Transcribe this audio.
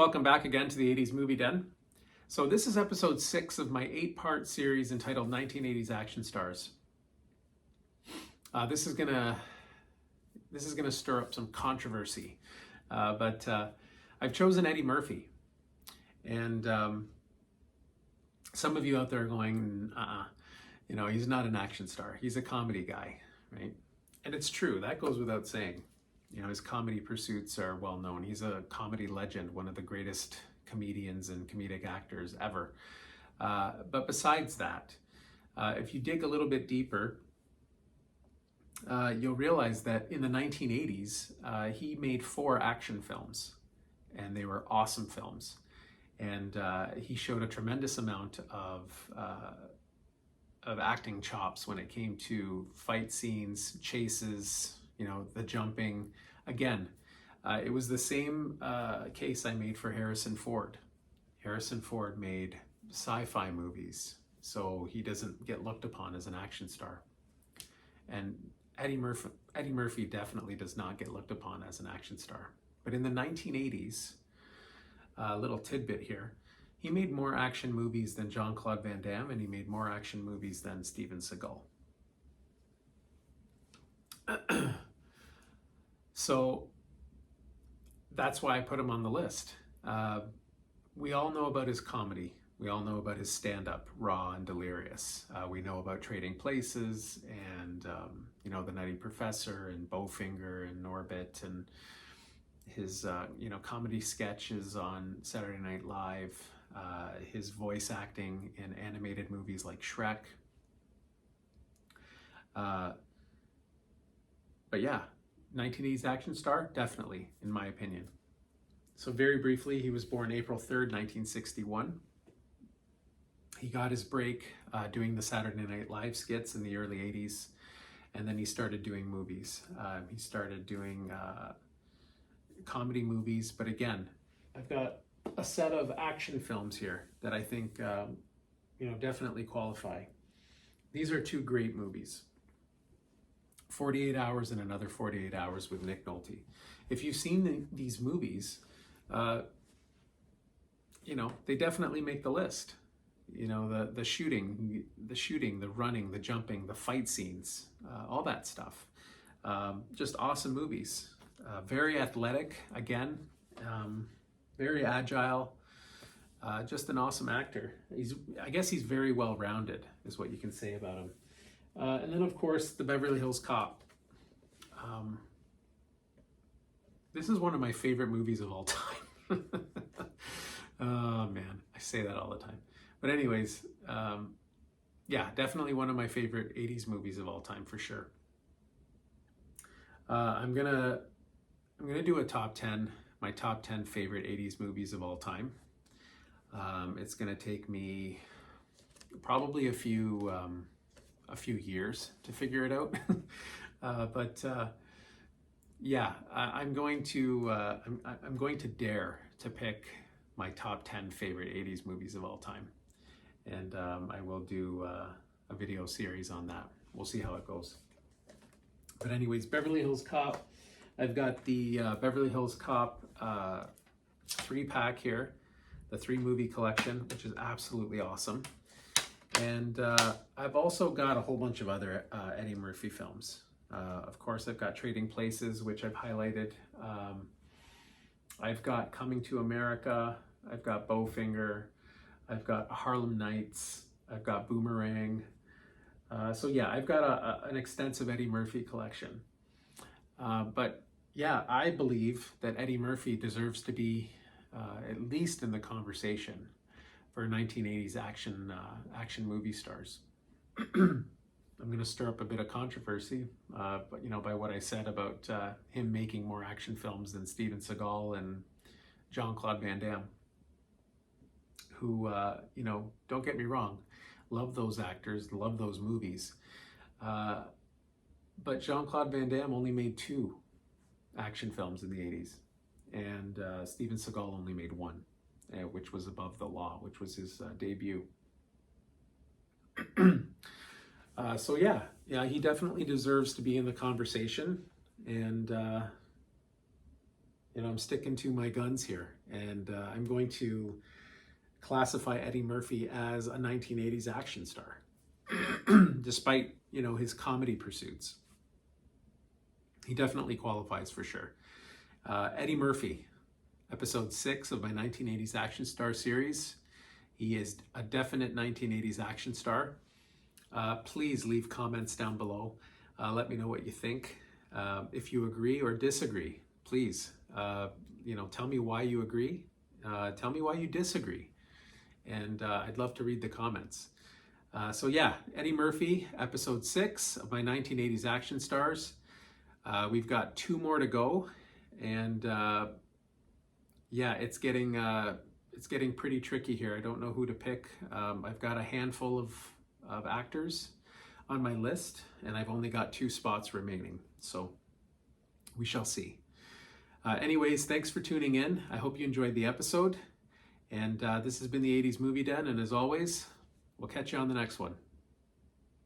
welcome back again to the 80s Movie Den. So this is episode 6 of my 8-part series entitled 1980s Action Stars. This is gonna stir up some controversy, but I've chosen Eddie Murphy, and some of you out there are going, he's not an action star. He's a comedy guy, right? And it's true. That goes without saying. His comedy pursuits are well known. He's a comedy legend, one of the greatest comedians and comedic actors ever. But besides that, if you dig a little bit deeper, you'll realize that in the 1980s, he made 4 action films, and they were awesome films. And he showed a tremendous amount of acting chops when it came to fight scenes, chases, the jumping. Again, it was the same case I made for Harrison Ford. Harrison Ford made sci-fi movies, so he doesn't get looked upon as an action star. And Eddie Murphy definitely does not get looked upon as an action star. But in the 1980s, a little tidbit here, he made more action movies than Jean-Claude Van Damme, and he made more action movies than Steven Seagal. So that's why I put him on the list. We all know about his comedy. We all know about his stand-up, Raw and Delirious. We know about Trading Places and, The Nutty Professor and Bowfinger and Norbit, and his, comedy sketches on Saturday Night Live, his voice acting in animated movies like Shrek. But yeah, 1980s action star, definitely, in my opinion. So very briefly, he was born April 3rd, 1961. He got his break doing the Saturday Night Live skits in the early 80s, and then he started doing movies. He started doing comedy movies, but again, I've got a set of action films here that I think definitely qualify. These are 2 great movies. 48 Hours and Another 48 Hours with Nick Nolte. If you've seen these movies, they definitely make the list. The shooting, the running, the jumping, the fight scenes, all that stuff. Just awesome movies. Very athletic, again, very agile, just an awesome actor. I guess he's very well-rounded, is what you can say about him. And then, of course, the Beverly Hills Cop. This is one of my favorite movies of all time. Oh, man, I say that all the time. But anyways, definitely one of my favorite 80s movies of all time, for sure. I'm gonna do a top 10, my top 10 favorite 80s movies of all time. It's gonna take me probably a few years to figure it out. I'm going to dare to pick my top 10 favorite 80s movies of all time. And I will do a video series on that. We'll see how it goes. But anyways, Beverly Hills Cop. I've got the Beverly Hills Cop 3-pack here, the 3-movie collection, which is absolutely awesome. And I've also got a whole bunch of other Eddie Murphy films. Of course, I've got Trading Places, which I've highlighted. I've got Coming to America. I've got Bowfinger. I've got Harlem Nights. I've got Boomerang. I've got an extensive Eddie Murphy collection. I believe that Eddie Murphy deserves to be at least in the conversation for 1980s action movie stars. I'm going to stir up a bit of controversy, by what I said about him making more action films than Steven Seagal and Jean-Claude Van Damme, who, don't get me wrong, love those actors, love those movies. But Jean-Claude Van Damme only made 2 action films in the 80s, and Steven Seagal only made 1. Which was Above the Law, which was his debut. He definitely deserves to be in the conversation. And I'm sticking to my guns here, and I'm going to classify Eddie Murphy as a 1980s action star, despite, his comedy pursuits. He definitely qualifies for sure. Eddie Murphy, episode 6 of my 1980s action star series. He is a definite 1980s action star. Please leave comments down below. Let me know what you think. If you agree or disagree, please, tell me why you agree. Tell me why you disagree. And I'd love to read the comments. So yeah, Eddie Murphy, episode 6 of my 1980s action stars. We've got 2 more to go, and yeah, it's getting pretty tricky here. I don't know who to pick. I've got a handful of actors on my list, and I've only got 2 spots remaining, so we shall see. Anyways, thanks for tuning in. I hope you enjoyed the episode, and this has been the 80s Movie Den, and as always, we'll catch you on the next one.